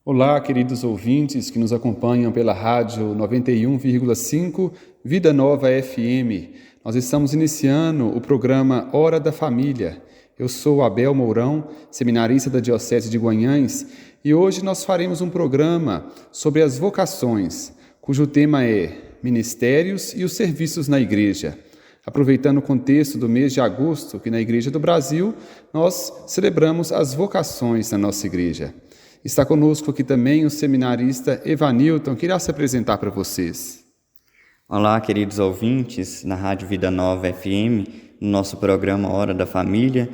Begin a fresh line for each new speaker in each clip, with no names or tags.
Olá, queridos ouvintes que nos acompanham pela rádio 91,5 Vida Nova FM. Nós estamos iniciando o programa Hora da Família. Eu sou Abel Mourão, seminarista da Diocese de Guanhães, e hoje nós faremos um programa sobre as vocações, cujo tema é Ministérios e os Serviços na Igreja. Aproveitando o contexto do mês de agosto, que na Igreja do Brasil nós celebramos as vocações na nossa igreja. Está conosco aqui também o seminarista Evanilton, que irá se apresentar para vocês.
Olá, queridos ouvintes da Rádio Vida Nova FM, no nosso programa Hora da Família.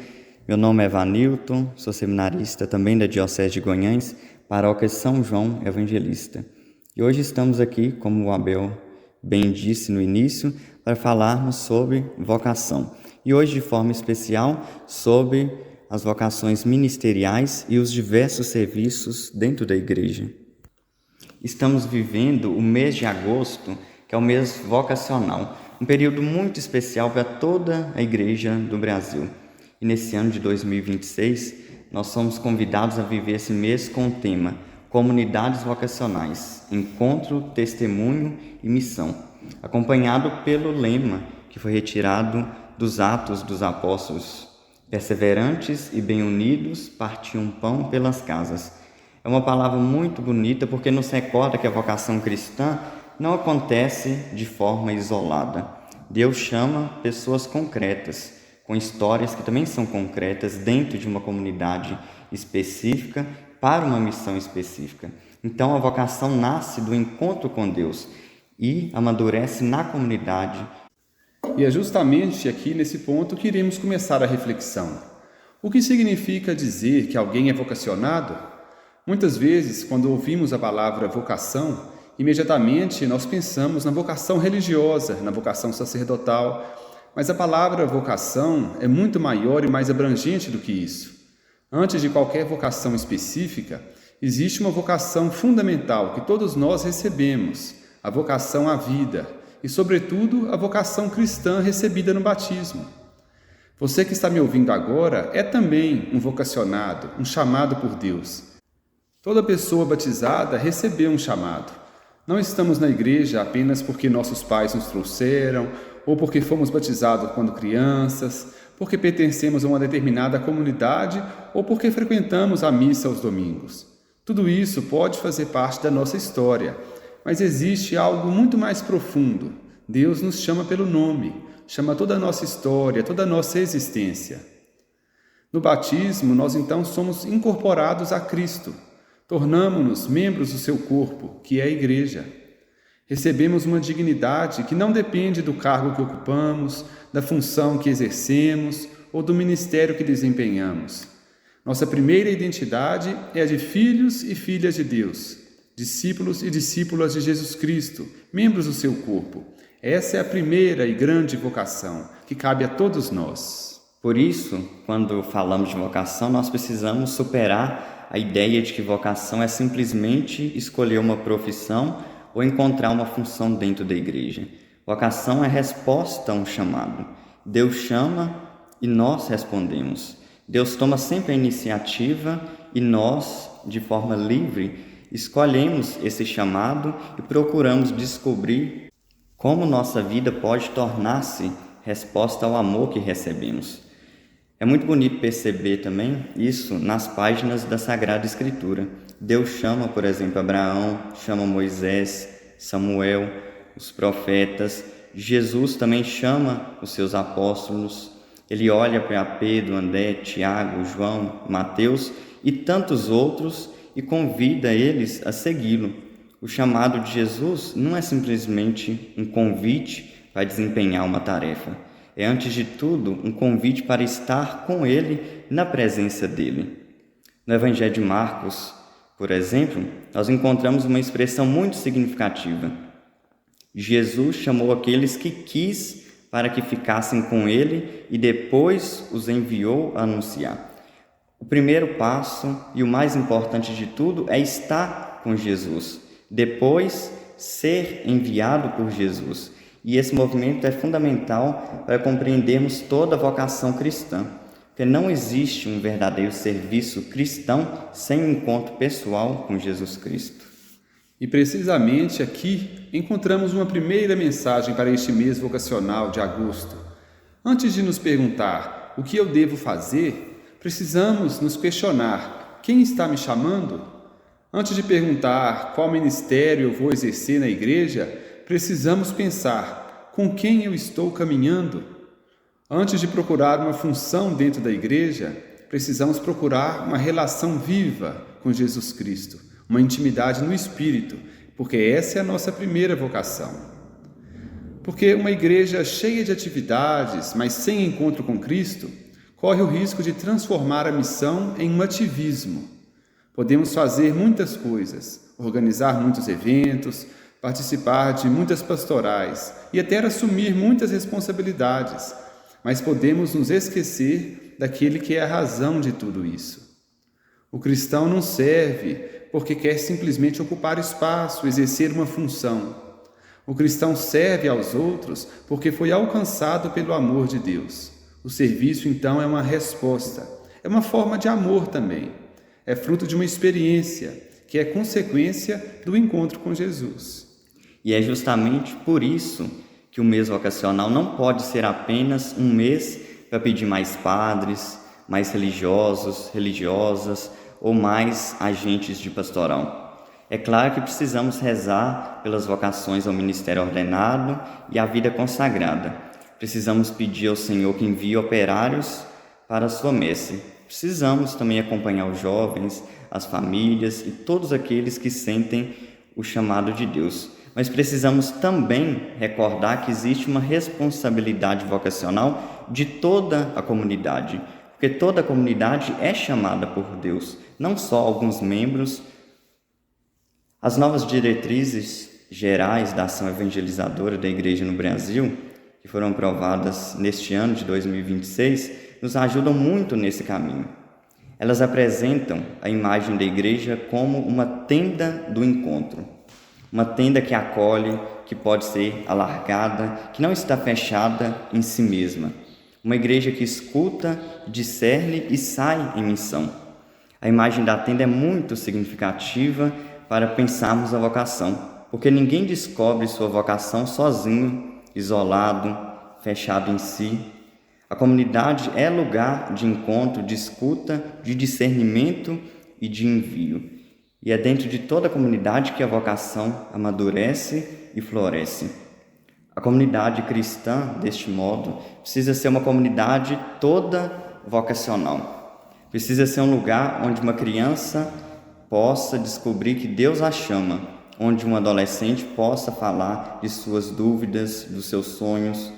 Meu nome é Evanilton, sou seminarista também da Diocese de Guanhães, paróquia São João Evangelista. E hoje estamos aqui, como o Abel bem disse no início, para falarmos sobre vocação. E hoje, de forma especial, sobre as vocações ministeriais e os diversos serviços dentro da igreja. Estamos vivendo o mês de agosto, que é o mês vocacional, um período muito especial para toda a igreja do Brasil. E nesse ano de 2026, nós somos convidados a viver esse mês com o tema Comunidades Vocacionais, Encontro, Testemunho e Missão, acompanhado pelo lema que foi retirado dos Atos dos Apóstolos: perseverantes e bem unidos, partiam pão pelas casas. É uma palavra muito bonita porque nos recorda que a vocação cristã não acontece de forma isolada. Deus chama pessoas concretas, com histórias que também são concretas dentro de uma comunidade específica, para uma missão específica. Então a vocação nasce do encontro com Deus e amadurece na comunidade.
E é justamente aqui nesse ponto que iremos começar a reflexão. O que significa dizer que alguém é vocacionado? Muitas vezes, quando ouvimos a palavra vocação, imediatamente nós pensamos na vocação religiosa, na vocação sacerdotal, mas a palavra vocação é muito maior e mais abrangente do que isso. Antes de qualquer vocação específica, existe uma vocação fundamental que todos nós recebemos, a vocação à vida, e, sobretudo, a vocação cristã recebida no batismo. Você que está me ouvindo agora é também um vocacionado, um chamado por Deus. Toda pessoa batizada recebeu um chamado. Não estamos na igreja apenas porque nossos pais nos trouxeram, ou porque fomos batizados quando crianças, porque pertencemos a uma determinada comunidade, ou porque frequentamos a missa aos domingos. Tudo isso pode fazer parte da nossa história, mas existe algo muito mais profundo. Deus nos chama pelo nome, chama toda a nossa história, toda a nossa existência. No batismo, nós então somos incorporados a Cristo, tornamo-nos membros do seu corpo, que é a igreja. Recebemos uma dignidade que não depende do cargo que ocupamos, da função que exercemos ou do ministério que desempenhamos. Nossa primeira identidade é a de filhos e filhas de Deus, discípulos e discípulas de Jesus Cristo, membros do seu corpo. Essa é a primeira e grande vocação que cabe a todos nós.
Por isso, quando falamos de vocação, nós precisamos superar a ideia de que vocação é simplesmente escolher uma profissão ou encontrar uma função dentro da igreja. Vocação é resposta a um chamado. Deus chama e nós respondemos. Deus toma sempre a iniciativa e nós, de forma livre, escolhemos esse chamado e procuramos descobrir como nossa vida pode tornar-se resposta ao amor que recebemos. É muito bonito perceber também isso nas páginas da Sagrada Escritura. Deus chama, por exemplo, Abraão, chama Moisés, Samuel, os profetas. Jesus também chama os seus apóstolos. Ele olha para Pedro, André, Tiago, João, Mateus e tantos outros e convida eles a segui-lo. O chamado de Jesus não é simplesmente um convite para desempenhar uma tarefa. É, antes de tudo, um convite para estar com Ele, na presença dEle. No Evangelho de Marcos, por exemplo, nós encontramos uma expressão muito significativa. Jesus chamou aqueles que quis para que ficassem com Ele e depois os enviou a anunciar. O primeiro passo e o mais importante de tudo é estar com Jesus, depois ser enviado por Jesus. E esse movimento é fundamental para compreendermos toda a vocação cristã, porque não existe um verdadeiro serviço cristão sem um encontro pessoal com Jesus Cristo.
E precisamente aqui encontramos uma primeira mensagem para este mês vocacional de agosto. Antes de nos perguntar o que eu devo fazer, precisamos nos questionar: quem está me chamando? Antes de perguntar qual ministério eu vou exercer na igreja, precisamos pensar: com quem eu estou caminhando? Antes de procurar uma função dentro da igreja, precisamos procurar uma relação viva com Jesus Cristo, uma intimidade no Espírito, porque essa é a nossa primeira vocação. Porque uma igreja cheia de atividades, mas sem encontro com Cristo, corre o risco de transformar a missão em um ativismo. Podemos fazer muitas coisas, organizar muitos eventos, participar de muitas pastorais e até assumir muitas responsabilidades, mas podemos nos esquecer daquele que é a razão de tudo isso. O cristão não serve porque quer simplesmente ocupar espaço, exercer uma função. O cristão serve aos outros porque foi alcançado pelo amor de Deus. O serviço, então, é uma resposta, é uma forma de amor também. É fruto de uma experiência, que é consequência do encontro com Jesus.
E é justamente por isso que o mês vocacional não pode ser apenas um mês para pedir mais padres, mais religiosos, religiosas ou mais agentes de pastoral. É claro que precisamos rezar pelas vocações ao ministério ordenado e à vida consagrada. Precisamos pedir ao Senhor que envie operários para a sua messe. Precisamos também acompanhar os jovens, as famílias e todos aqueles que sentem o chamado de Deus. Mas precisamos também recordar que existe uma responsabilidade vocacional de toda a comunidade, porque toda a comunidade é chamada por Deus, não só alguns membros. As novas diretrizes gerais da ação evangelizadora da Igreja no Brasil, que foram aprovadas neste ano de 2026, nos ajudam muito nesse caminho. Elas apresentam a imagem da Igreja como uma tenda do encontro, uma tenda que acolhe, que pode ser alargada, que não está fechada em si mesma. Uma igreja que escuta, discerne e sai em missão. A imagem da tenda é muito significativa para pensarmos a vocação, porque ninguém descobre sua vocação sozinho, isolado, fechado em si. A comunidade é lugar de encontro, de escuta, de discernimento e de envio. E é dentro de toda a comunidade que a vocação amadurece e floresce. A comunidade cristã, deste modo, precisa ser uma comunidade toda vocacional. Precisa ser um lugar onde uma criança possa descobrir que Deus a chama, onde um adolescente possa falar de suas dúvidas, dos seus sonhos,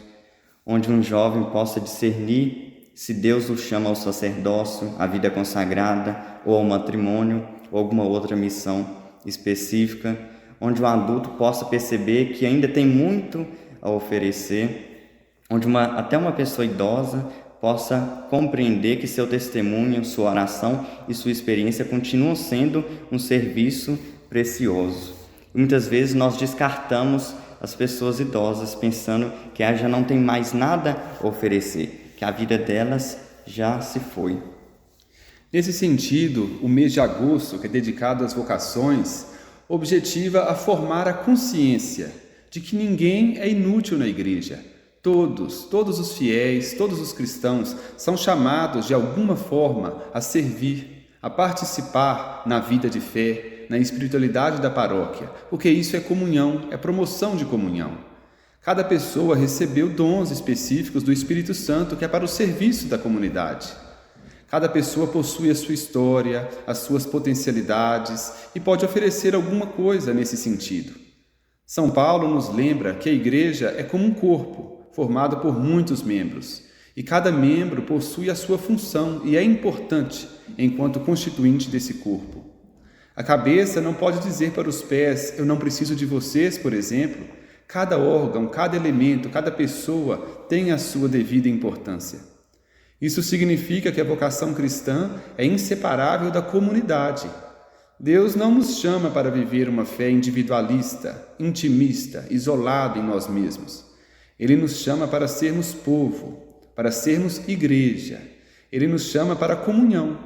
onde um jovem possa discernir se Deus o chama ao sacerdócio, à vida consagrada, ou ao matrimônio, ou alguma outra missão específica, onde um adulto possa perceber que ainda tem muito a oferecer, onde até uma pessoa idosa possa compreender que seu testemunho, sua oração e sua experiência continuam sendo um serviço precioso. Muitas vezes nós descartamos as pessoas idosas pensando que elas já não têm mais nada a oferecer, que a vida delas já se foi.
Nesse sentido, o mês de agosto, que é dedicado às vocações, objetiva a formar a consciência de que ninguém é inútil na igreja. Todos os fiéis, todos os cristãos são chamados de alguma forma a servir, a participar na vida de fé, na espiritualidade da paróquia, porque isso é comunhão, é promoção de comunhão. Cada pessoa recebeu dons específicos do Espírito Santo que é para o serviço da comunidade. Cada pessoa possui a sua história, as suas potencialidades e pode oferecer alguma coisa nesse sentido. São Paulo nos lembra que a igreja é como um corpo, formado por muitos membros, e cada membro possui a sua função e é importante enquanto constituinte desse corpo. A cabeça não pode dizer para os pés: eu não preciso de vocês, por exemplo. Cada órgão, cada elemento, cada pessoa tem a sua devida importância. Isso significa que a vocação cristã é inseparável da comunidade. Deus não nos chama para viver uma fé individualista, intimista, isolada em nós mesmos. Ele nos chama para sermos povo, para sermos igreja. Ele nos chama para a comunhão.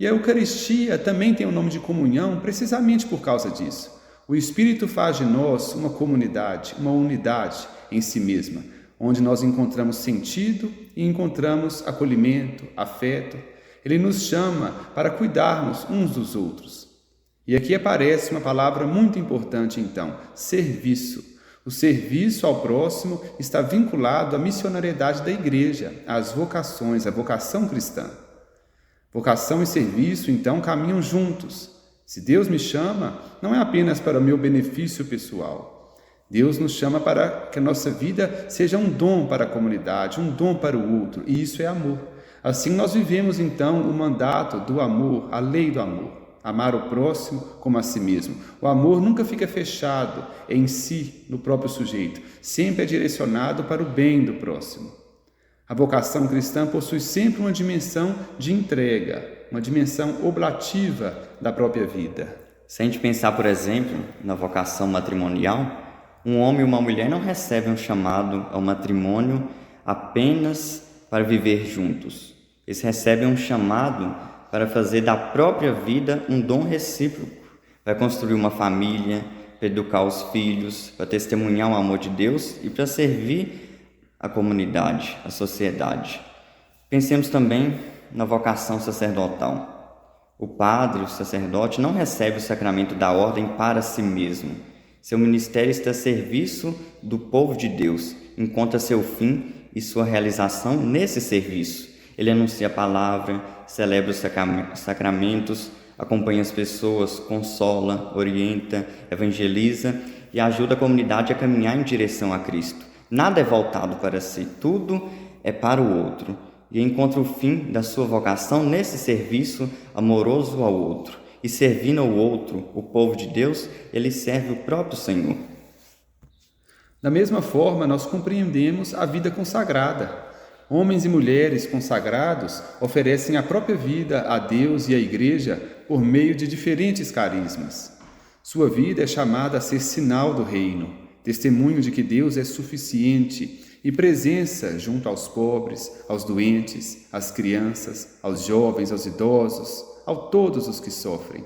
E a Eucaristia também tem o nome de comunhão precisamente por causa disso. O Espírito faz de nós uma comunidade, uma unidade em si mesma, onde nós encontramos sentido e encontramos acolhimento, afeto. Ele nos chama para cuidarmos uns dos outros. E aqui aparece uma palavra muito importante então, serviço. O serviço ao próximo está vinculado à missionariedade da igreja, às vocações, à vocação cristã. Vocação e serviço, então, caminham juntos. Se Deus me chama, não é apenas para o meu benefício pessoal. Deus nos chama para que a nossa vida seja um dom para a comunidade, um dom para o outro, e isso é amor. Assim nós vivemos, então, o mandato do amor, a lei do amor. Amar o próximo como a si mesmo. O amor nunca fica fechado em si, no próprio sujeito. Sempre é direcionado para o bem do próximo. A vocação cristã possui sempre uma dimensão de entrega, uma dimensão oblativa da própria vida.
Se a gente pensar, por exemplo, na vocação matrimonial, um homem e uma mulher não recebem um chamado ao matrimônio apenas para viver juntos. Eles recebem um chamado para fazer da própria vida um dom recíproco, para construir uma família, para educar os filhos, para testemunhar o amor de Deus e para servir a comunidade, a sociedade. Pensemos também na vocação sacerdotal. O padre, o sacerdote, não recebe o sacramento da ordem para si mesmo. Seu ministério está a serviço do povo de Deus, encontra seu fim e sua realização nesse serviço. Ele anuncia a palavra, celebra os sacramentos, acompanha as pessoas, consola, orienta, evangeliza e ajuda a comunidade a caminhar em direção a Cristo. Nada é voltado para si, tudo é para o outro. E encontra o fim da sua vocação nesse serviço amoroso ao outro. E servindo ao outro, o povo de Deus, ele serve o próprio Senhor.
Da mesma forma, nós compreendemos a vida consagrada. Homens e mulheres consagrados oferecem a própria vida a Deus e à Igreja por meio de diferentes carismas. Sua vida é chamada a ser sinal do reino, testemunho de que Deus é suficiente e presença junto aos pobres, aos doentes, às crianças, aos jovens, aos idosos, a todos os que sofrem.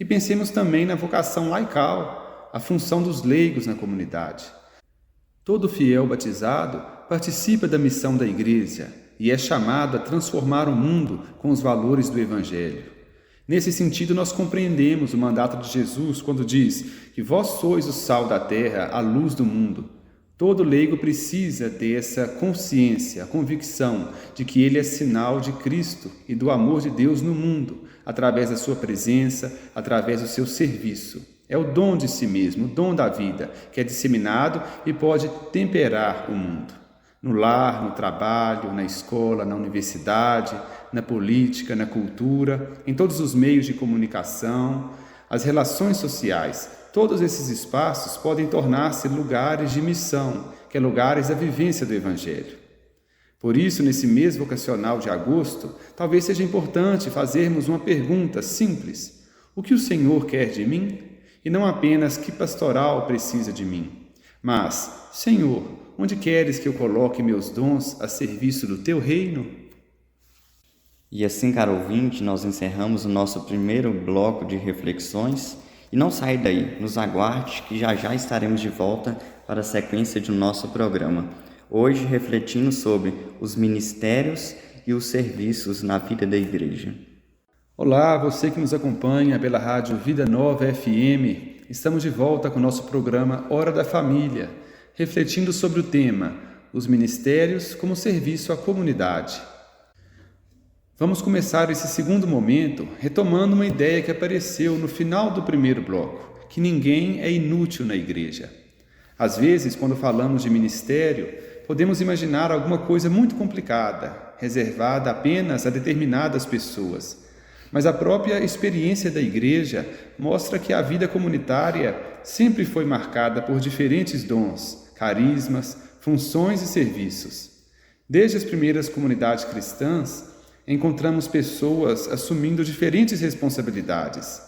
E pensemos também na vocação laical, a função dos leigos na comunidade. Todo fiel batizado participa da missão da Igreja e é chamado a transformar o mundo com os valores do Evangelho. Nesse sentido, nós compreendemos o mandato de Jesus quando diz que vós sois o sal da terra, a luz do mundo. Todo leigo precisa ter essa consciência, a convicção de que ele é sinal de Cristo e do amor de Deus no mundo, através da sua presença, através do seu serviço. É o dom de si mesmo, o dom da vida, que é disseminado e pode temperar o mundo. No lar, no trabalho, na escola, na universidade, na política, na cultura, em todos os meios de comunicação, as relações sociais, todos esses espaços podem tornar-se lugares de missão, que é lugares da vivência do Evangelho. Por isso, nesse mês vocacional de agosto, talvez seja importante fazermos uma pergunta simples: o que o Senhor quer de mim? E não apenas que pastoral precisa de mim, mas, Senhor, onde queres que eu coloque meus dons a serviço do teu reino?
E assim, caro ouvinte, nós encerramos o nosso primeiro bloco de reflexões. E não saia daí, nos aguarde que já já estaremos de volta para a sequência do nosso programa. Hoje refletindo sobre os ministérios e os serviços na vida da igreja.
Olá, você que nos acompanha pela rádio Vida Nova FM. Estamos de volta com o nosso programa Hora da Família, refletindo sobre o tema os ministérios como serviço à comunidade. Vamos começar esse segundo momento retomando uma ideia que apareceu no final do primeiro bloco, que ninguém é inútil na igreja. Às vezes, quando falamos de ministério, podemos imaginar alguma coisa muito complicada, reservada apenas a determinadas pessoas. Mas a própria experiência da igreja mostra que a vida comunitária sempre foi marcada por diferentes dons, carismas, funções e serviços. Desde as primeiras comunidades cristãs, encontramos pessoas assumindo diferentes responsabilidades.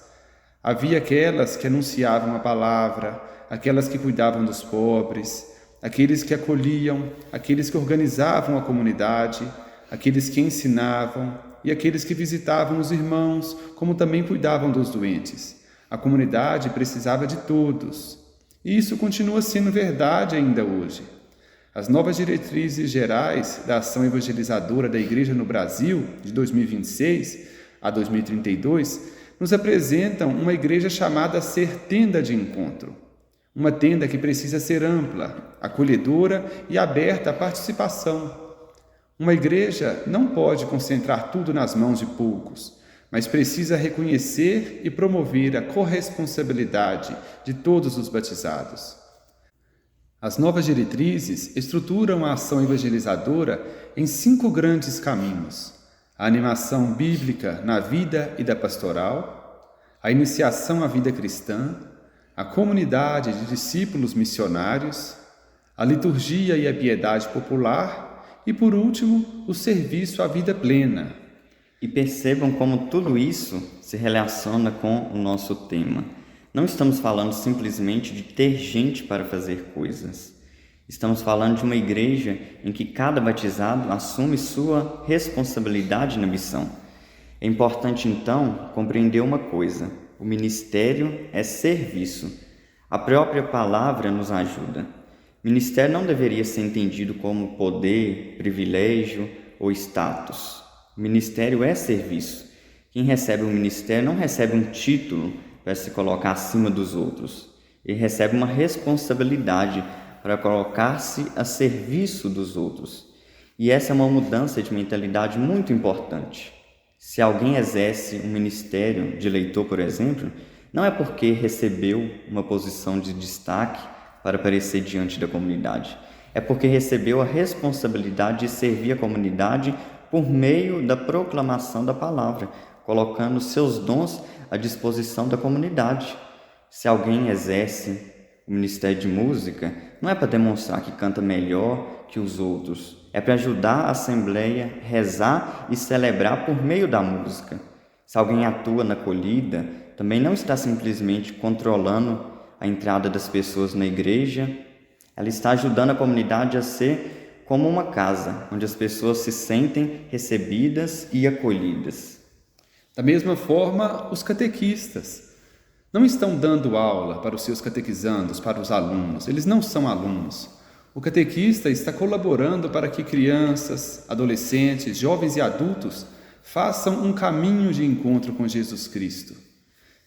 Havia aquelas que anunciavam a palavra, aquelas que cuidavam dos pobres, aqueles que acolhiam, aqueles que organizavam a comunidade, aqueles que ensinavam e aqueles que visitavam os irmãos, como também cuidavam dos doentes. A comunidade precisava de todos. E isso continua sendo verdade ainda hoje. As novas diretrizes gerais da ação evangelizadora da Igreja no Brasil, de 2026 a 2032, nos apresentam uma igreja chamada a ser tenda de encontro. Uma tenda que precisa ser ampla, acolhedora e aberta à participação. Uma igreja não pode concentrar tudo nas mãos de poucos, mas precisa reconhecer e promover a corresponsabilidade de todos os batizados. As novas diretrizes estruturam a ação evangelizadora em 5 grandes caminhos: a animação bíblica na vida e da pastoral, a iniciação à vida cristã, a comunidade de discípulos missionários, a liturgia e a piedade popular e, por último, o serviço à vida plena.
E percebam como tudo isso se relaciona com o nosso tema. Não estamos falando simplesmente de ter gente para fazer coisas. Estamos falando de uma igreja em que cada batizado assume sua responsabilidade na missão. É importante, então, compreender uma coisa: o ministério é serviço. A própria palavra nos ajuda. Ministério não deveria ser entendido como poder, privilégio ou status. O ministério é serviço. Quem recebe o ministério não recebe um título para se colocar acima dos outros. Ele recebe uma responsabilidade para colocar-se a serviço dos outros. E essa é uma mudança de mentalidade muito importante. Se alguém exerce um ministério de leitor, por exemplo, não é porque recebeu uma posição de destaque para aparecer diante da comunidade. É porque recebeu a responsabilidade de servir a comunidade por meio da proclamação da palavra, colocando seus dons à disposição da comunidade. Se alguém exerce o ministério de música, não é para demonstrar que canta melhor que os outros, é para ajudar a assembleia, rezar e celebrar por meio da música. Se alguém atua na acolhida, também não está simplesmente controlando a entrada das pessoas na igreja, ela está ajudando a comunidade a ser como uma casa, onde as pessoas se sentem recebidas e acolhidas.
Da mesma forma, os catequistas não estão dando aula para os seus catequizandos, para os alunos. Eles não são alunos. O catequista está colaborando para que crianças, adolescentes, jovens e adultos façam um caminho de encontro com Jesus Cristo.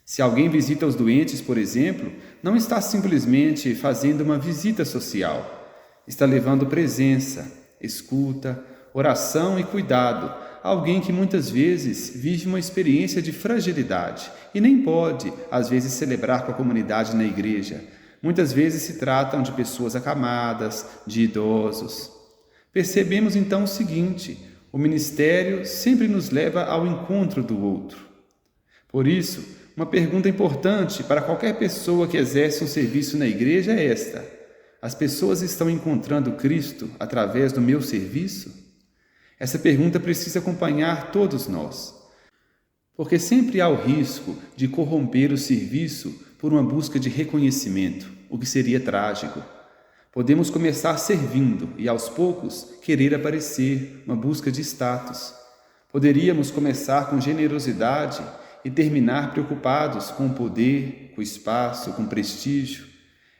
Se alguém visita os doentes, por exemplo, não está simplesmente fazendo uma visita social. Está levando presença, escuta, oração e cuidado a alguém que muitas vezes vive uma experiência de fragilidade e nem pode, às vezes, celebrar com a comunidade na igreja. Muitas vezes se tratam de pessoas acamadas, de idosos. Percebemos então o seguinte: o ministério sempre nos leva ao encontro do outro. Por isso, uma pergunta importante para qualquer pessoa que exerce um serviço na igreja é esta: as pessoas estão encontrando Cristo através do meu serviço? Essa pergunta precisa acompanhar todos nós, porque sempre há o risco de corromper o serviço por uma busca de reconhecimento, o que seria trágico. Podemos começar servindo e, aos poucos, querer aparecer, uma busca de status. Poderíamos começar com generosidade e terminar preocupados com o poder, com o espaço, com o prestígio.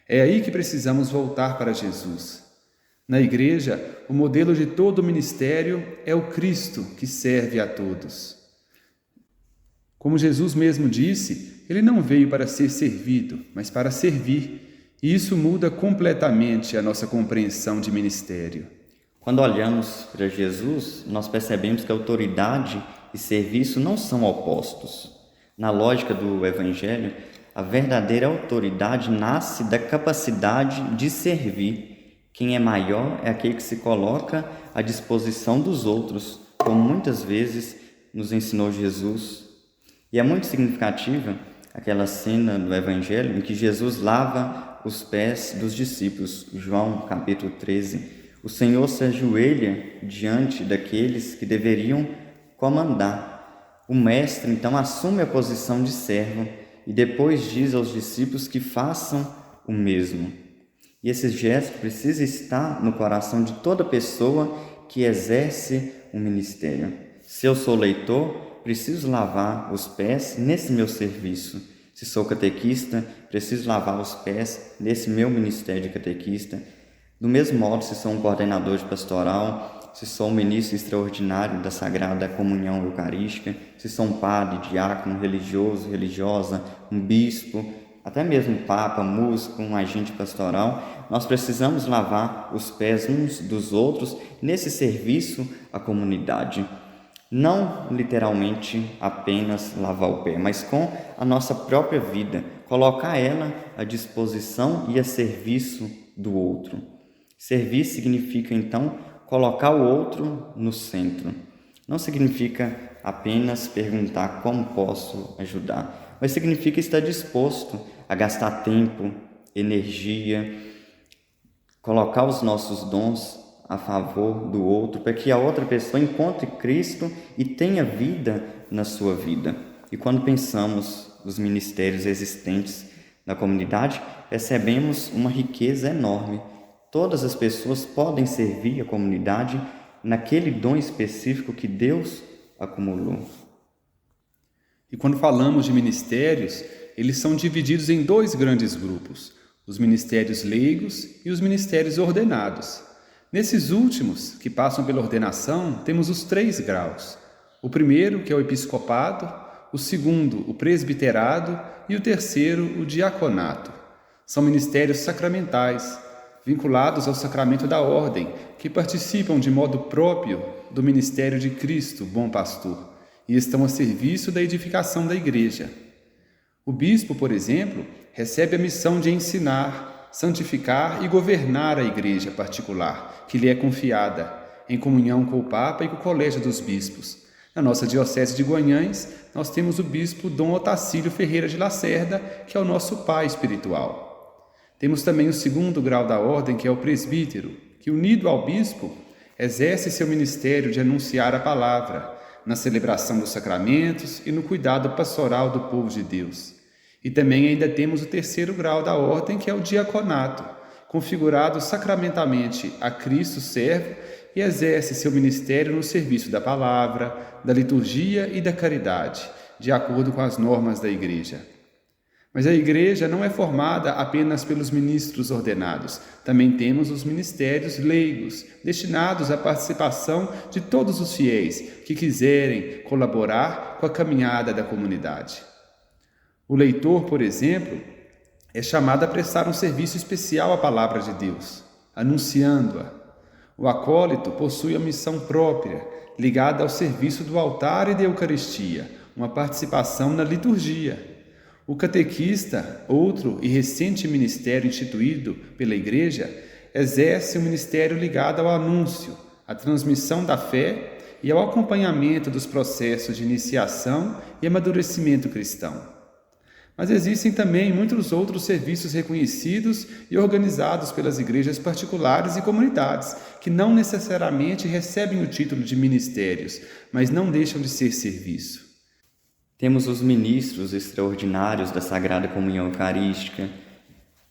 É aí que precisamos voltar para Jesus. Na igreja, o modelo de todo o ministério é o Cristo que serve a todos. Como Jesus mesmo disse, ele não veio para ser servido, mas para servir. E isso muda completamente a nossa compreensão de ministério.
Quando olhamos para Jesus, nós percebemos que autoridade e serviço não são opostos. Na lógica do Evangelho, a verdadeira autoridade nasce da capacidade de servir. Quem é maior é aquele que se coloca à disposição dos outros, como muitas vezes nos ensinou Jesus. E é muito significativa aquela cena do Evangelho em que Jesus lava os pés dos discípulos. João, capítulo 13. O Senhor se ajoelha diante daqueles que deveriam comandar. O mestre, então, assume a posição de servo e depois diz aos discípulos que façam o mesmo. E esse gesto precisa estar no coração de toda pessoa que exerce um ministério. Se eu sou leitor, preciso lavar os pés nesse meu serviço. Se sou catequista, preciso lavar os pés nesse meu ministério de catequista. Do mesmo modo, se sou um coordenador de pastoral, se sou um ministro extraordinário da Sagrada Comunhão Eucarística, se sou um padre, diácono, religioso, religiosa, um bispo, até mesmo um papa, músico, um agente pastoral, nós precisamos lavar os pés uns dos outros nesse serviço à comunidade. Não literalmente apenas lavar o pé, mas com a nossa própria vida, colocar ela à disposição e a serviço do outro. Servir significa, então, colocar o outro no centro. Não significa apenas perguntar como posso ajudar, mas significa estar disposto a gastar tempo, energia, colocar os nossos dons a favor do outro, para que a outra pessoa encontre Cristo e tenha vida na sua vida. E quando pensamos nos ministérios existentes na comunidade, percebemos uma riqueza enorme. Todas as pessoas podem servir a comunidade naquele dom específico que Deus acumulou.
E quando falamos de ministérios, eles são divididos em dois grandes grupos: os ministérios leigos e os ministérios ordenados. Nesses últimos, que passam pela ordenação, temos os 3 graus. O primeiro, que é o episcopado, o segundo, o presbiterado, e o terceiro, o diaconato. São ministérios sacramentais, vinculados ao sacramento da ordem, que participam de modo próprio do ministério de Cristo, bom pastor, e estão a serviço da edificação da igreja. O bispo, por exemplo, recebe a missão de ensinar, santificar e governar a igreja particular, que lhe é confiada, em comunhão com o Papa e com o Colégio dos Bispos. Na nossa Diocese de Guanhães, nós temos o bispo Dom Otacílio Ferreira de Lacerda, que é o nosso pai espiritual. Temos também o segundo grau da ordem, que é o presbítero, que, unido ao bispo, exerce seu ministério de anunciar a palavra, na celebração dos sacramentos e no cuidado pastoral do povo de Deus. E também ainda temos o terceiro grau da ordem, que é o diaconato, configurado sacramentalmente a Cristo servo e exerce seu ministério no serviço da palavra, da liturgia e da caridade, de acordo com as normas da Igreja. Mas a Igreja não é formada apenas pelos ministros ordenados. Também temos os ministérios leigos, destinados à participação de todos os fiéis que quiserem colaborar com a caminhada da comunidade. O leitor, por exemplo, é chamado a prestar um serviço especial à palavra de Deus, anunciando-a. O acólito possui a missão própria, ligada ao serviço do altar e da Eucaristia, uma participação na liturgia. O catequista, outro e recente ministério instituído pela Igreja, exerce um ministério ligado ao anúncio, à transmissão da fé e ao acompanhamento dos processos de iniciação e amadurecimento cristão. Mas existem também muitos outros serviços reconhecidos e organizados pelas igrejas particulares e comunidades, que não necessariamente recebem o título de ministérios, mas não deixam de ser serviço.
Temos os ministros extraordinários da Sagrada Comunhão Eucarística,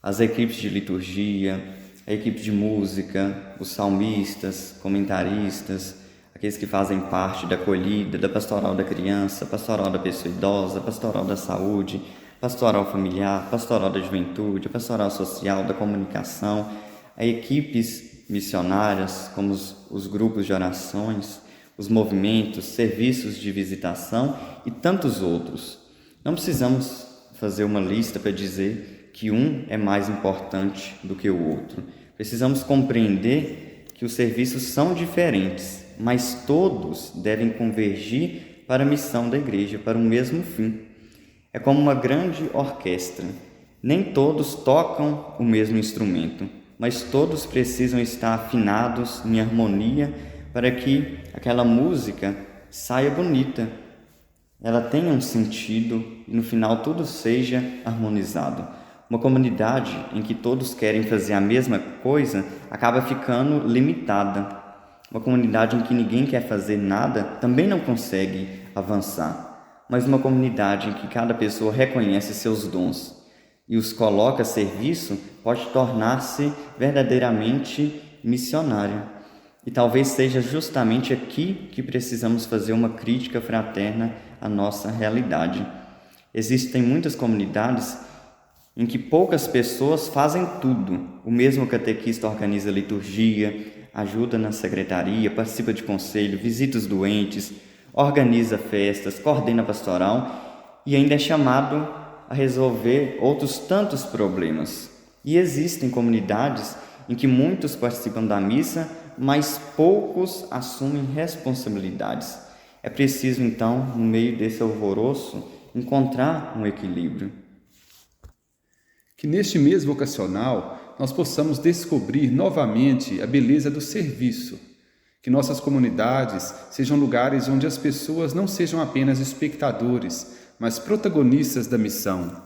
as equipes de liturgia, a equipe de música, os salmistas, comentaristas, aqueles que fazem parte da acolhida, da pastoral da criança, pastoral da pessoa idosa, pastoral da saúde, pastoral familiar, pastoral da juventude, pastoral social, da comunicação, a equipes missionárias, como os grupos de orações, os movimentos, serviços de visitação e tantos outros. Não precisamos fazer uma lista para dizer que um é mais importante do que o outro. Precisamos compreender que os serviços são diferentes, mas todos devem convergir para a missão da igreja, para o mesmo fim. É como uma grande orquestra. Nem todos tocam o mesmo instrumento, mas todos precisam estar afinados em harmonia para que aquela música saia bonita, ela tenha um sentido e no final tudo seja harmonizado. Uma comunidade em que todos querem fazer a mesma coisa acaba ficando limitada. Uma comunidade em que ninguém quer fazer nada também não consegue avançar. Mas uma comunidade em que cada pessoa reconhece seus dons e os coloca a serviço pode tornar-se verdadeiramente missionária. E talvez seja justamente aqui que precisamos fazer uma crítica fraterna à nossa realidade. Existem muitas comunidades em que poucas pessoas fazem tudo. O mesmo catequista organiza liturgia, ajuda na secretaria, participa de conselho, visita os doentes, organiza festas, coordena pastoral e ainda é chamado a resolver outros tantos problemas. E existem comunidades em que muitos participam da missa, mas poucos assumem responsabilidades. É preciso, então, no meio desse alvoroço, encontrar um equilíbrio.
Que neste mês vocacional nós possamos descobrir novamente a beleza do serviço. Que nossas comunidades sejam lugares onde as pessoas não sejam apenas espectadores, mas protagonistas da missão.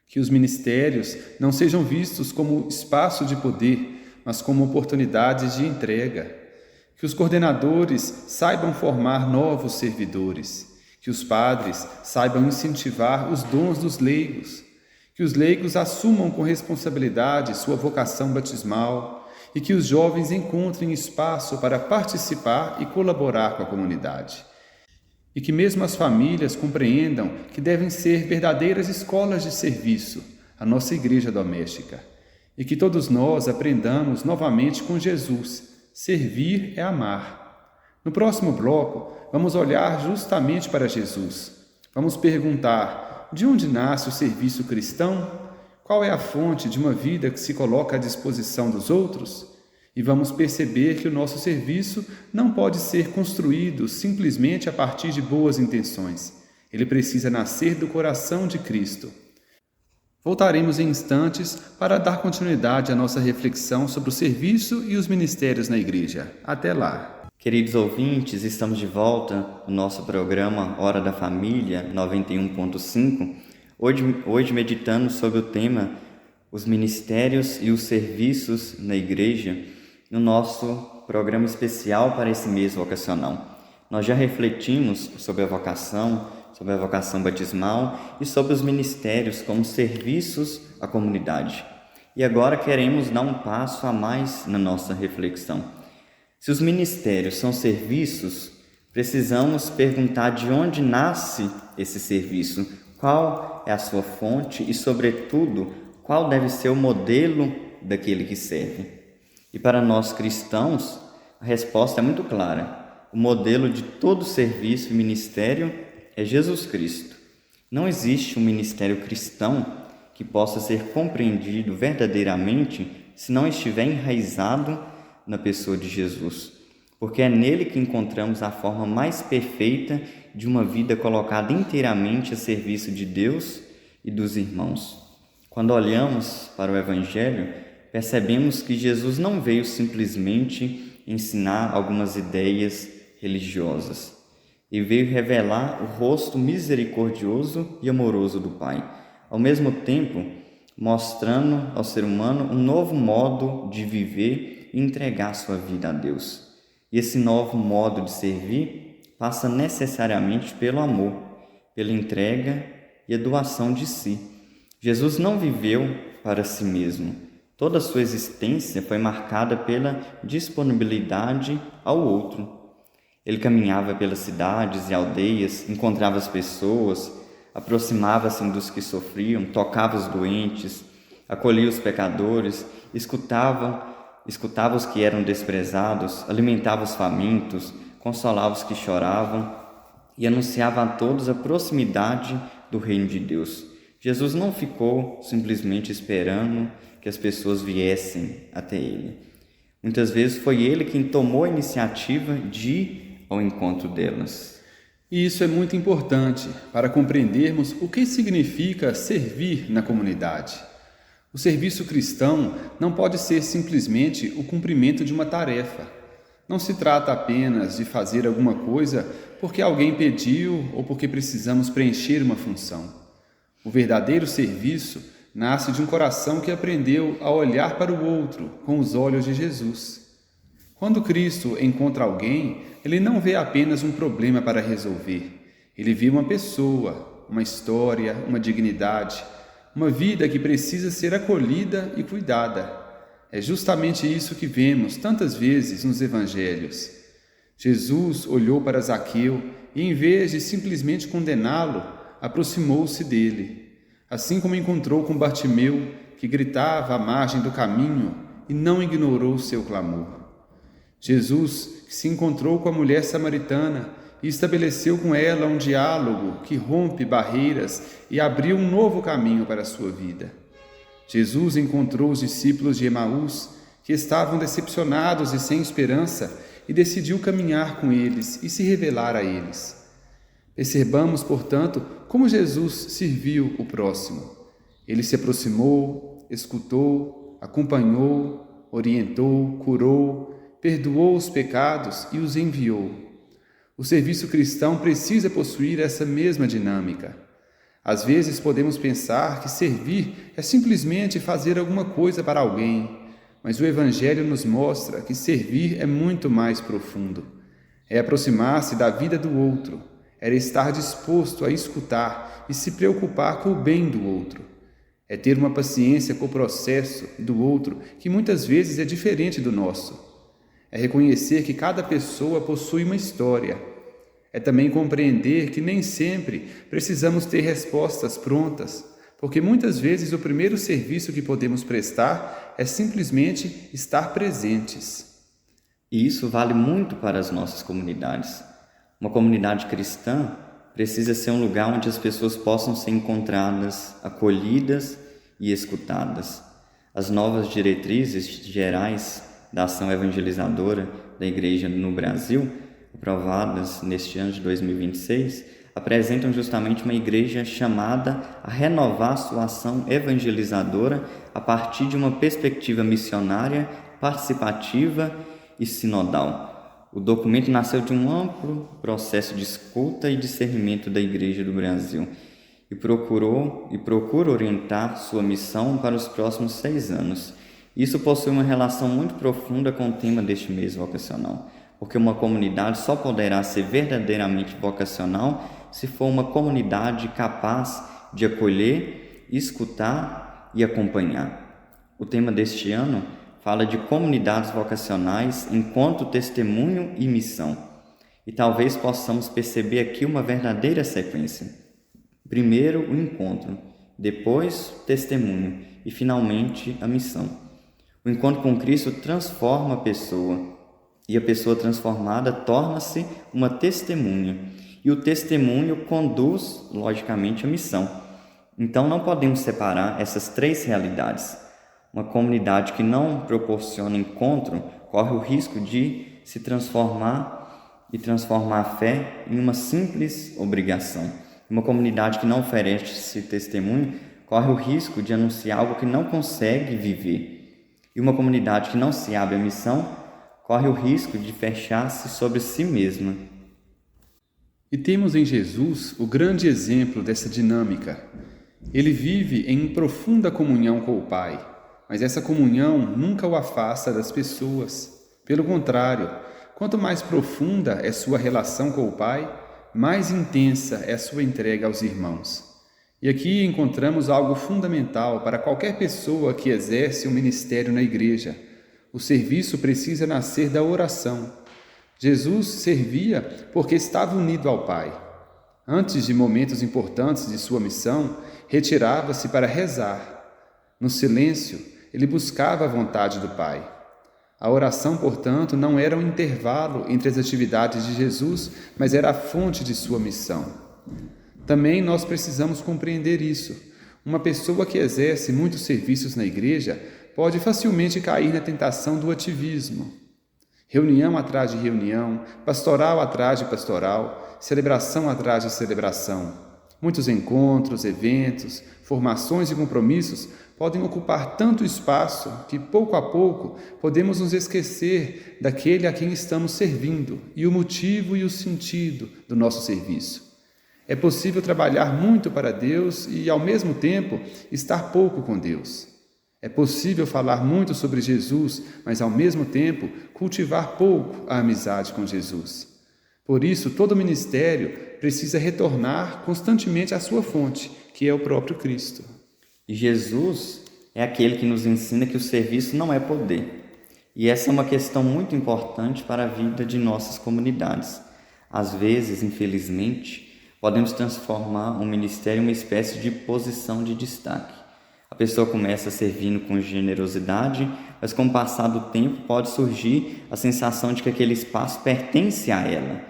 Que os ministérios não sejam vistos como espaço de poder, mas como oportunidades de entrega. Que os coordenadores saibam formar novos servidores. Que os padres saibam incentivar os dons dos leigos. Que os leigos assumam com responsabilidade sua vocação batismal e que os jovens encontrem espaço para participar e colaborar com a comunidade. E que mesmo as famílias compreendam que devem ser verdadeiras escolas de serviço, a nossa igreja doméstica. E que todos nós aprendamos novamente com Jesus: servir é amar. No próximo bloco, vamos olhar justamente para Jesus. Vamos perguntar: de onde nasce o serviço cristão? Qual é a fonte de uma vida que se coloca à disposição dos outros? E vamos perceber que o nosso serviço não pode ser construído simplesmente a partir de boas intenções. Ele precisa nascer do coração de Cristo. Voltaremos em instantes para dar continuidade à nossa reflexão sobre o serviço e os ministérios na igreja. Até lá!
Queridos ouvintes, estamos de volta no nosso programa Hora da Família 91.5, hoje meditando sobre o tema Os Ministérios e os Serviços na Igreja, no nosso programa especial para esse mês vocacional. Nós já refletimos sobre a vocação batismal e sobre os ministérios como serviços à comunidade. E agora queremos dar um passo a mais na nossa reflexão. Se os ministérios são serviços, precisamos perguntar de onde nasce esse serviço, qual é a sua fonte e, sobretudo, qual deve ser o modelo daquele que serve. E para nós cristãos, a resposta é muito clara. O modelo de todo serviço e ministério é Jesus Cristo. Não existe um ministério cristão que possa ser compreendido verdadeiramente se não estiver enraizado na pessoa de Jesus, porque é nele que encontramos a forma mais perfeita de uma vida colocada inteiramente a serviço de Deus e dos irmãos. Quando olhamos para o Evangelho, percebemos que Jesus não veio simplesmente ensinar algumas ideias religiosas, e veio revelar o rosto misericordioso e amoroso do Pai, ao mesmo tempo mostrando ao ser humano um novo modo de viver e entregar sua vida a Deus. E esse novo modo de servir passa necessariamente pelo amor, pela entrega e a doação de si. Jesus não viveu para si mesmo. Toda a sua existência foi marcada pela disponibilidade ao outro. Ele caminhava pelas cidades e aldeias, encontrava as pessoas, aproximava-se dos que sofriam, tocava os doentes, acolhia os pecadores, escutava os que eram desprezados, alimentava os famintos, consolava os que choravam e anunciava a todos a proximidade do reino de Deus. Jesus não ficou simplesmente esperando que as pessoas viessem até ele. Muitas vezes foi ele quem tomou a iniciativa de ir ao encontro delas.
E isso é muito importante para compreendermos o que significa servir na comunidade. O serviço cristão não pode ser simplesmente o cumprimento de uma tarefa. Não se trata apenas de fazer alguma coisa porque alguém pediu ou porque precisamos preencher uma função. O verdadeiro serviço nasce de um coração que aprendeu a olhar para o outro com os olhos de Jesus. Quando Cristo encontra alguém, ele não vê apenas um problema para resolver. Ele vê uma pessoa, uma história, uma dignidade, uma vida que precisa ser acolhida e cuidada. É justamente isso que vemos tantas vezes nos evangelhos. Jesus olhou para Zaqueu e, em vez de simplesmente condená-lo, aproximou-se dele, assim como encontrou com Bartimeu, que gritava à margem do caminho e não ignorou seu clamor. Jesus, que se encontrou com a mulher samaritana e estabeleceu com ela um diálogo que rompe barreiras e abriu um novo caminho para a sua vida. Jesus encontrou os discípulos de Emaús, que estavam decepcionados e sem esperança, e decidiu caminhar com eles e se revelar a eles. Percebamos, portanto, como Jesus serviu o próximo. Ele se aproximou, escutou, acompanhou, orientou, curou, perdoou os pecados e os enviou. O serviço cristão precisa possuir essa mesma dinâmica. Às vezes podemos pensar que servir é simplesmente fazer alguma coisa para alguém, mas o Evangelho nos mostra que servir é muito mais profundo. É aproximar-se da vida do outro, é estar disposto a escutar e se preocupar com o bem do outro. É ter uma paciência com o processo do outro que muitas vezes é diferente do nosso. É reconhecer que cada pessoa possui uma história. É também compreender que nem sempre precisamos ter respostas prontas, porque muitas vezes o primeiro serviço que podemos prestar é simplesmente estar presentes.
E isso vale muito para as nossas comunidades. Uma comunidade cristã precisa ser um lugar onde as pessoas possam ser encontradas, acolhidas e escutadas. As novas diretrizes gerais da ação evangelizadora da Igreja no Brasil, aprovadas neste ano de 2026, apresentam justamente uma igreja chamada a renovar sua ação evangelizadora a partir de uma perspectiva missionária, participativa e sinodal. O documento nasceu de um amplo processo de escuta e discernimento da Igreja do Brasil e procura orientar sua missão para os próximos 6 anos. Isso possui uma relação muito profunda com o tema deste mês vocacional, porque uma comunidade só poderá ser verdadeiramente vocacional se for uma comunidade capaz de acolher, escutar e acompanhar. O tema deste ano fala de comunidades vocacionais enquanto testemunho e missão. E talvez possamos perceber aqui uma verdadeira sequência. Primeiro o encontro, depois o testemunho e finalmente a missão. O encontro com Cristo transforma a pessoa e a pessoa transformada torna-se uma testemunha. E o testemunho conduz, logicamente, a missão. Então não podemos separar essas 3 realidades. Uma comunidade que não proporciona encontro corre o risco de se transformar e transformar a fé em uma simples obrigação. Uma comunidade que não oferece testemunho corre o risco de anunciar algo que não consegue viver. E uma comunidade que não se abre à missão corre o risco de fechar-se sobre si mesma.
E temos em Jesus o grande exemplo dessa dinâmica. Ele vive em profunda comunhão com o Pai, mas essa comunhão nunca o afasta das pessoas. Pelo contrário, quanto mais profunda é sua relação com o Pai, mais intensa é a sua entrega aos irmãos. E aqui encontramos algo fundamental para qualquer pessoa que exerce um ministério na igreja. O serviço precisa nascer da oração. Jesus servia porque estava unido ao Pai. Antes de momentos importantes de sua missão, retirava-se para rezar. No silêncio, ele buscava a vontade do Pai. A oração, portanto, não era um intervalo entre as atividades de Jesus, mas era a fonte de sua missão. Também nós precisamos compreender isso. Uma pessoa que exerce muitos serviços na igreja pode facilmente cair na tentação do ativismo. Reunião atrás de reunião, pastoral atrás de pastoral, celebração atrás de celebração. Muitos encontros, eventos, formações e compromissos podem ocupar tanto espaço que, pouco a pouco, podemos nos esquecer daquele a quem estamos servindo e o motivo e o sentido do nosso serviço. É possível trabalhar muito para Deus e, ao mesmo tempo, estar pouco com Deus. É possível falar muito sobre Jesus, mas, ao mesmo tempo, cultivar pouco a amizade com Jesus. Por isso, todo ministério precisa retornar constantemente à sua fonte, que é o próprio Cristo.
E Jesus é aquele que nos ensina que o serviço não é poder. E essa é uma questão muito importante para a vida de nossas comunidades. Às vezes, infelizmente, podemos transformar um ministério em uma espécie de posição de destaque. A pessoa começa servindo com generosidade, mas com o passar do tempo pode surgir a sensação de que aquele espaço pertence a ela.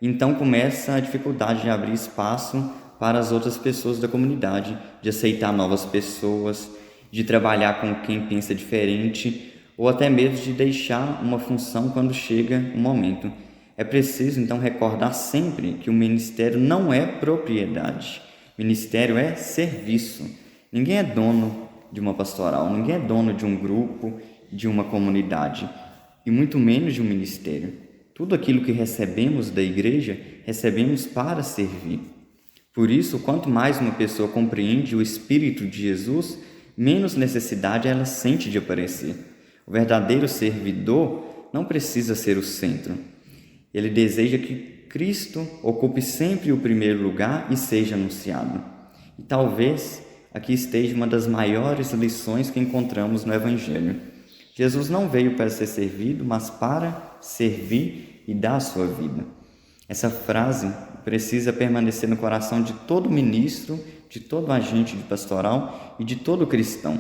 Então começa a dificuldade de abrir espaço para as outras pessoas da comunidade, de aceitar novas pessoas, de trabalhar com quem pensa diferente, ou até mesmo de deixar uma função quando chega o momento. É preciso, então, recordar sempre que o ministério não é propriedade. Ministério é serviço. Ninguém é dono de uma pastoral, ninguém é dono de um grupo, de uma comunidade, e muito menos de um ministério. Tudo aquilo que recebemos da igreja, recebemos para servir. Por isso, quanto mais uma pessoa compreende o Espírito de Jesus, menos necessidade ela sente de aparecer. O verdadeiro servidor não precisa ser o centro. Ele deseja que Cristo ocupe sempre o primeiro lugar e seja anunciado. E talvez aqui esteja uma das maiores lições que encontramos no Evangelho. Jesus não veio para ser servido, mas para servir e dar a sua vida. Essa frase precisa permanecer no coração de todo ministro, de todo agente de pastoral e de todo cristão.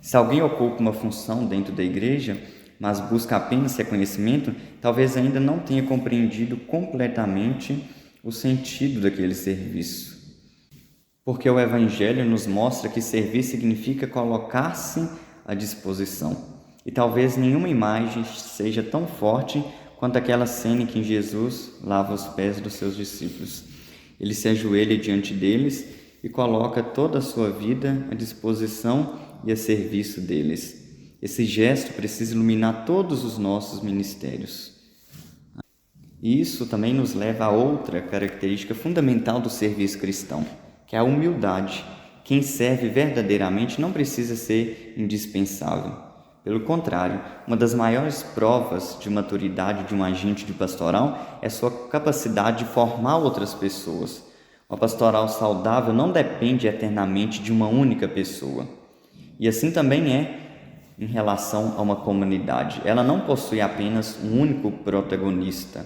Se alguém ocupa uma função dentro da igreja, mas busca apenas reconhecimento, talvez ainda não tenha compreendido completamente o sentido daquele serviço. Porque o Evangelho nos mostra que servir significa colocar-se à disposição. E talvez nenhuma imagem seja tão forte quanto aquela cena em que Jesus lava os pés dos seus discípulos. Ele se ajoelha diante deles e coloca toda a sua vida à disposição e a serviço deles. Esse gesto precisa iluminar todos os nossos ministérios. E isso também nos leva a outra característica fundamental do serviço cristão, que é a humildade. Quem serve verdadeiramente não precisa ser indispensável. Pelo contrário, uma das maiores provas de maturidade de um agente de pastoral é sua capacidade de formar outras pessoas. Uma pastoral saudável não depende eternamente de uma única pessoa. E assim também é em relação a uma comunidade. Ela não possui apenas um único protagonista.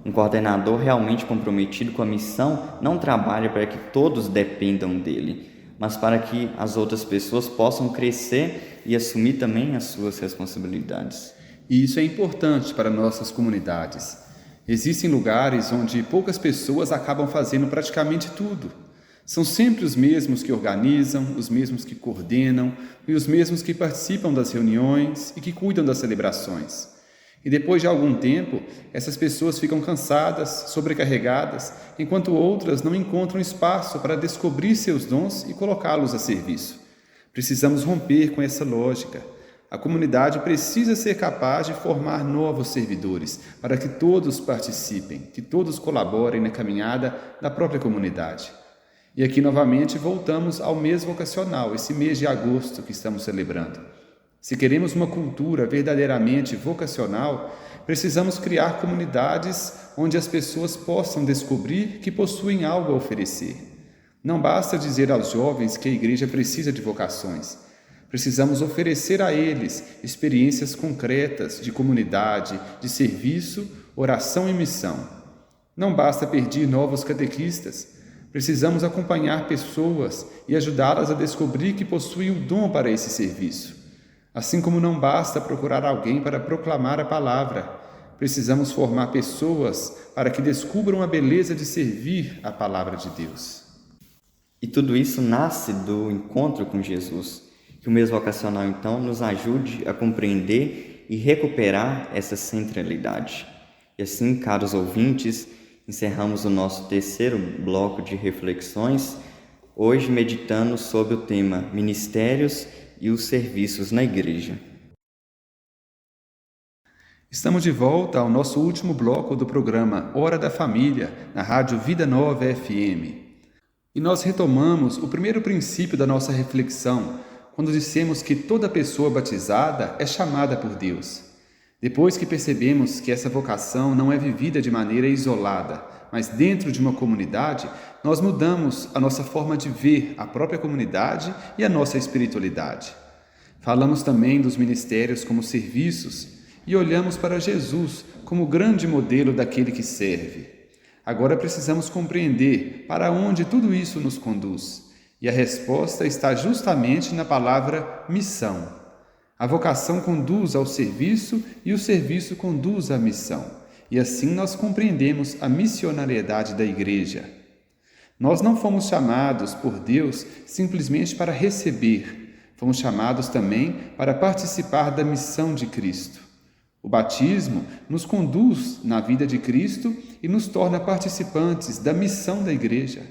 Um coordenador realmente comprometido com a missão não trabalha para que todos dependam dele, mas para que as outras pessoas possam crescer e assumir também as suas responsabilidades.
E isso é importante para nossas comunidades. Existem lugares onde poucas pessoas acabam fazendo praticamente tudo. São sempre os mesmos que organizam, os mesmos que coordenam e os mesmos que participam das reuniões e que cuidam das celebrações. E depois de algum tempo, essas pessoas ficam cansadas, sobrecarregadas, enquanto outras não encontram espaço para descobrir seus dons e colocá-los a serviço. Precisamos romper com essa lógica. A comunidade precisa ser capaz de formar novos servidores para que todos participem, que todos colaborem na caminhada da própria comunidade. E aqui novamente voltamos ao mês vocacional, esse mês de agosto que estamos celebrando. Se queremos uma cultura verdadeiramente vocacional, precisamos criar comunidades onde as pessoas possam descobrir que possuem algo a oferecer. Não basta dizer aos jovens que a igreja precisa de vocações. Precisamos oferecer a eles experiências concretas de comunidade, de serviço, oração e missão. Não basta pedir novos catequistas. Precisamos acompanhar pessoas e ajudá-las a descobrir que possuem o dom para esse serviço. Assim como não basta procurar alguém para proclamar a palavra, precisamos formar pessoas para que descubram a beleza de servir a palavra de Deus.
E tudo isso nasce do encontro com Jesus. Que o mês vocacional, então, nos ajude a compreender e recuperar essa centralidade. E assim, caros ouvintes, encerramos o nosso terceiro bloco de reflexões, hoje meditando sobre o tema Ministérios e os Serviços na Igreja.
Estamos de volta ao nosso último bloco do programa Hora da Família, na Rádio Vida Nova FM. E nós retomamos o primeiro princípio da nossa reflexão, quando dissemos que toda pessoa batizada é chamada por Deus. Depois que percebemos que essa vocação não é vivida de maneira isolada, mas dentro de uma comunidade, nós mudamos a nossa forma de ver a própria comunidade e a nossa espiritualidade. Falamos também dos ministérios como serviços e olhamos para Jesus como o grande modelo daquele que serve. Agora precisamos compreender para onde tudo isso nos conduz. E a resposta está justamente na palavra missão. A vocação conduz ao serviço e o serviço conduz à missão. E assim nós compreendemos a missionariedade da Igreja. Nós não fomos chamados por Deus simplesmente para receber, fomos chamados também para participar da missão de Cristo. O batismo nos conduz na vida de Cristo e nos torna participantes da missão da Igreja.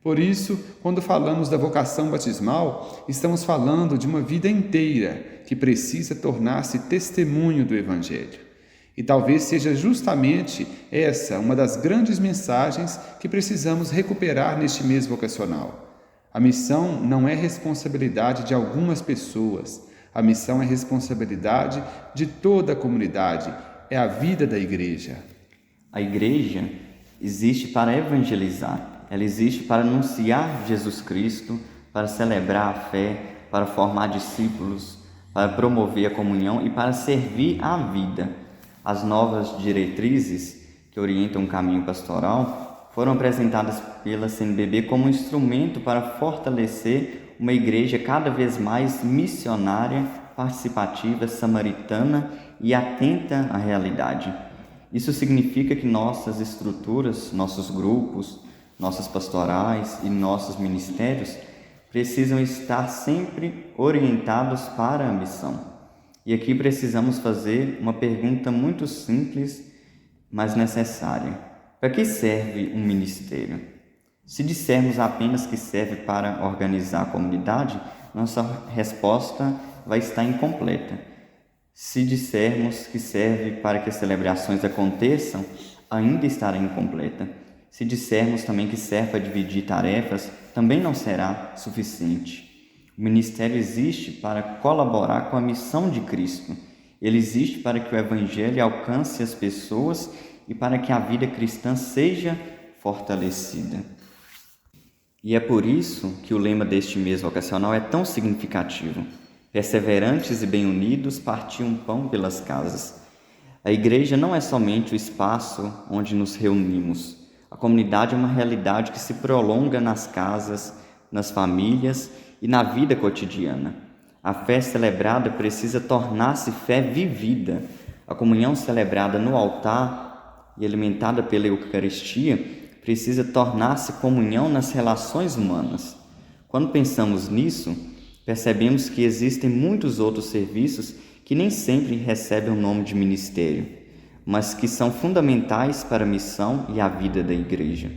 Por isso, quando falamos da vocação batismal, estamos falando de uma vida inteira que precisa tornar-se testemunho do Evangelho. E talvez seja justamente essa uma das grandes mensagens que precisamos recuperar neste mês vocacional. A missão não é responsabilidade de algumas pessoas. A missão é responsabilidade de toda a comunidade. É a vida da Igreja.
A Igreja existe para evangelizar. Ela existe para anunciar Jesus Cristo, para celebrar a fé, para formar discípulos, para promover a comunhão e para servir à vida. As novas diretrizes que orientam o caminho pastoral foram apresentadas pela CNBB como um instrumento para fortalecer uma igreja cada vez mais missionária, participativa, samaritana e atenta à realidade. Isso significa que nossas estruturas, nossos grupos, nossas pastorais e nossos ministérios precisam estar sempre orientados para a missão. E aqui precisamos fazer uma pergunta muito simples, mas necessária. Para que serve um ministério? Se dissermos apenas que serve para organizar a comunidade, nossa resposta vai estar incompleta. Se dissermos que serve para que as celebrações aconteçam, ainda estará incompleta. Se dissermos também que serve para dividir tarefas, também não será suficiente. O ministério existe para colaborar com a missão de Cristo. Ele existe para que o Evangelho alcance as pessoas e para que a vida cristã seja fortalecida. E é por isso que o lema deste mês vocacional é tão significativo. Perseverantes e bem unidos, partiam pão pelas casas. A igreja não é somente o espaço onde nos reunimos. A comunidade é uma realidade que se prolonga nas casas, nas famílias e na vida cotidiana. A fé celebrada precisa tornar-se fé vivida. A comunhão celebrada no altar e alimentada pela Eucaristia precisa tornar-se comunhão nas relações humanas. Quando pensamos nisso, percebemos que existem muitos outros serviços que nem sempre recebem o nome de ministério, mas que são fundamentais para a missão e a vida da igreja.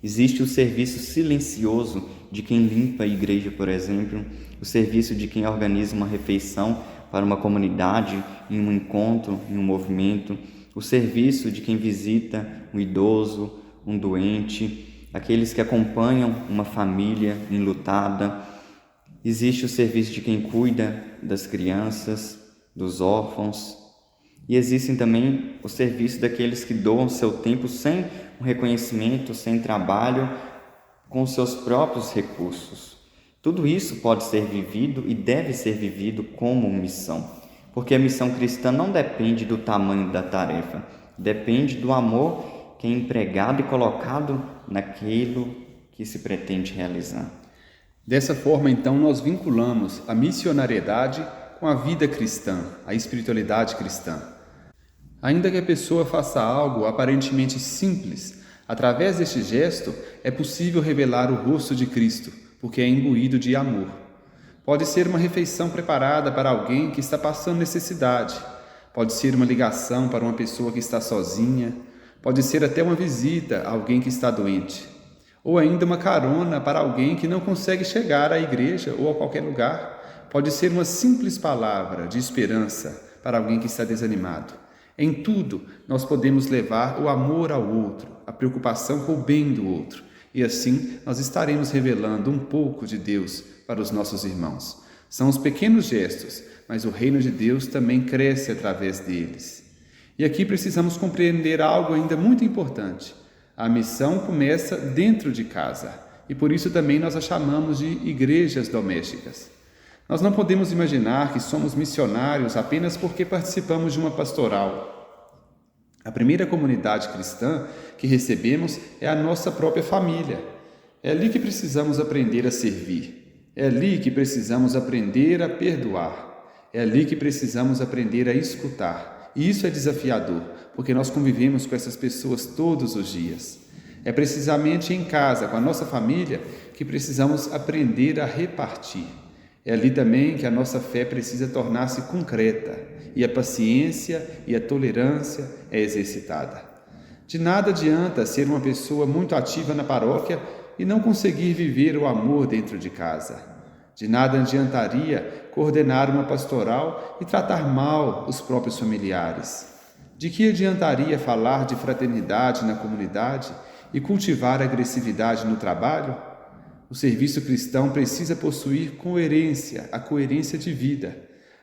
Existe o serviço silencioso de quem limpa a igreja, por exemplo, o serviço de quem organiza uma refeição para uma comunidade, em um encontro, em um movimento, o serviço de quem visita um idoso, um doente, aqueles que acompanham uma família enlutada. Existe o serviço de quem cuida das crianças, dos órfãos. E existem também o serviço daqueles que doam seu tempo sem um reconhecimento, sem trabalho, com seus próprios recursos. Tudo isso pode ser vivido e deve ser vivido como missão, porque a missão cristã não depende do tamanho da tarefa, depende do amor que é empregado e colocado naquilo que se pretende realizar.
Dessa forma, então, nós vinculamos a missionariedade com a vida cristã, a espiritualidade cristã. Ainda que a pessoa faça algo aparentemente simples, através deste gesto é possível revelar o rosto de Cristo, porque é imbuído de amor. Pode ser uma refeição preparada para alguém que está passando necessidade, pode ser uma ligação para uma pessoa que está sozinha, pode ser até uma visita a alguém que está doente, ou ainda uma carona para alguém que não consegue chegar à igreja ou a qualquer lugar. Pode ser uma simples palavra de esperança para alguém que está desanimado. Em tudo, nós podemos levar o amor ao outro, a preocupação com o bem do outro. E assim, nós estaremos revelando um pouco de Deus para os nossos irmãos. São os pequenos gestos, mas o reino de Deus também cresce através deles. E aqui precisamos compreender algo ainda muito importante. A missão começa dentro de casa, e por isso também nós a chamamos de igrejas domésticas. Nós não podemos imaginar que somos missionários apenas porque participamos de uma pastoral. A primeira comunidade cristã que recebemos é a nossa própria família. É ali que precisamos aprender a servir. É ali que precisamos aprender a perdoar. É ali que precisamos aprender a escutar. E isso é desafiador, porque nós convivemos com essas pessoas todos os dias. É precisamente em casa, com a nossa família, que precisamos aprender a repartir. É ali também que a nossa fé precisa tornar-se concreta e a paciência e a tolerância é exercitada. De nada adianta ser uma pessoa muito ativa na paróquia e não conseguir viver o amor dentro de casa. De nada adiantaria coordenar uma pastoral e tratar mal os próprios familiares. De que adiantaria falar de fraternidade na comunidade e cultivar agressividade no trabalho? O serviço cristão precisa possuir coerência, a coerência de vida.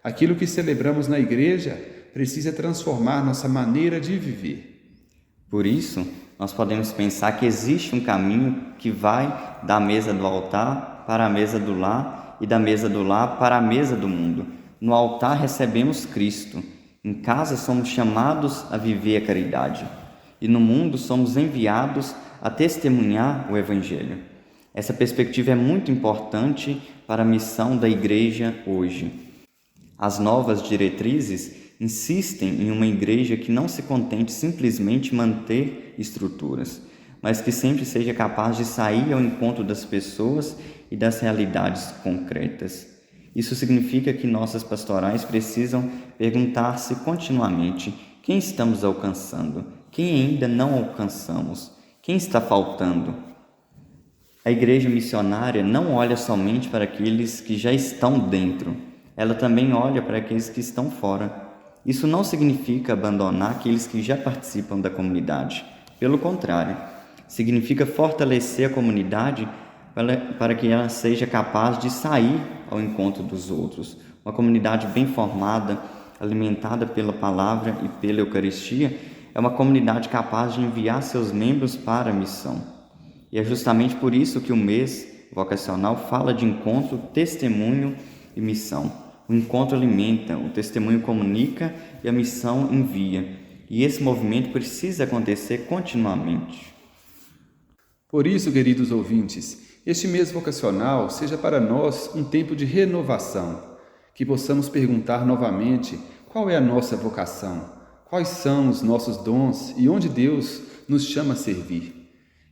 Aquilo que celebramos na igreja precisa transformar nossa maneira de viver.
Por isso, nós podemos pensar que existe um caminho que vai da mesa do altar para a mesa do lar e da mesa do lar para a mesa do mundo. No altar recebemos Cristo. Em casa somos chamados a viver a caridade. E no mundo somos enviados a testemunhar o Evangelho. Essa perspectiva é muito importante para a missão da Igreja hoje. As novas diretrizes insistem em uma igreja que não se contente simplesmente manter estruturas, mas que sempre seja capaz de sair ao encontro das pessoas e das realidades concretas. Isso significa que nossas pastorais precisam perguntar-se continuamente: quem estamos alcançando? Quem ainda não alcançamos? Quem está faltando? A igreja missionária não olha somente para aqueles que já estão dentro, ela também olha para aqueles que estão fora. Isso não significa abandonar aqueles que já participam da comunidade. Pelo contrário, significa fortalecer a comunidade para que ela seja capaz de sair ao encontro dos outros. Uma comunidade bem formada, alimentada pela palavra e pela Eucaristia, é uma comunidade capaz de enviar seus membros para a missão. E é justamente por isso que o mês vocacional fala de encontro, testemunho e missão. O encontro alimenta, o testemunho comunica e a missão envia. E esse movimento precisa acontecer continuamente.
Por isso, queridos ouvintes, este mês vocacional seja para nós um tempo de renovação, que possamos perguntar novamente qual é a nossa vocação, quais são os nossos dons e onde Deus nos chama a servir.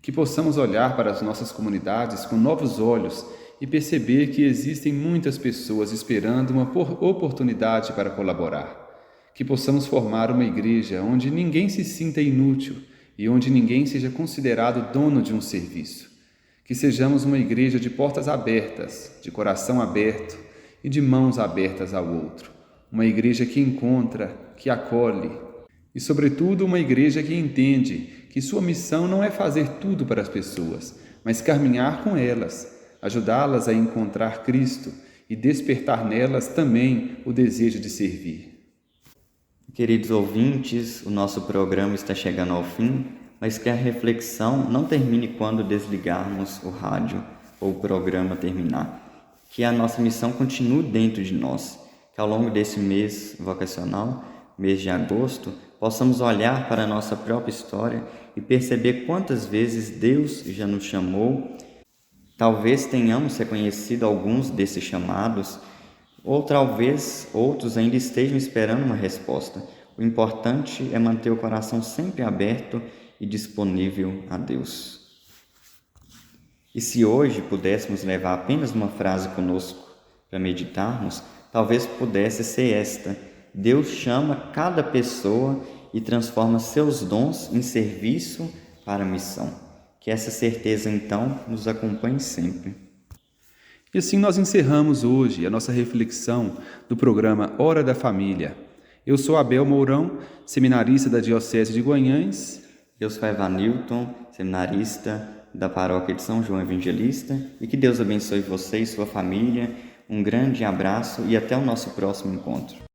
Que possamos olhar para as nossas comunidades com novos olhos e perceber que existem muitas pessoas esperando uma oportunidade para colaborar. Que possamos formar uma igreja onde ninguém se sinta inútil e onde ninguém seja considerado dono de um serviço. Que sejamos uma igreja de portas abertas, de coração aberto e de mãos abertas ao outro. Uma igreja que encontra, que acolhe e, sobretudo, uma igreja que entende que sua missão não é fazer tudo para as pessoas, mas caminhar com elas, ajudá-las a encontrar Cristo e despertar nelas também o desejo de servir.
Queridos ouvintes, o nosso programa está chegando ao fim, mas que a reflexão não termine quando desligarmos o rádio ou o programa terminar. Que a nossa missão continue dentro de nós, que ao longo desse mês vocacional, mês de agosto, possamos olhar para a nossa própria história e perceber quantas vezes Deus já nos chamou. Talvez tenhamos reconhecido alguns desses chamados, ou talvez outros ainda estejam esperando uma resposta. O importante é manter o coração sempre aberto e disponível a Deus. E se hoje pudéssemos levar apenas uma frase conosco para meditarmos, talvez pudesse ser esta: Deus chama cada pessoa e transforma seus dons em serviço para a missão. Que essa certeza, então, nos acompanhe sempre.
E assim nós encerramos hoje a nossa reflexão do programa Hora da Família. Eu sou Abel Mourão, seminarista da Diocese de Guanhães.
Eu sou Evanilton, seminarista da Paróquia de São João Evangelista. E que Deus abençoe você e sua família. Um grande abraço e até o nosso próximo encontro.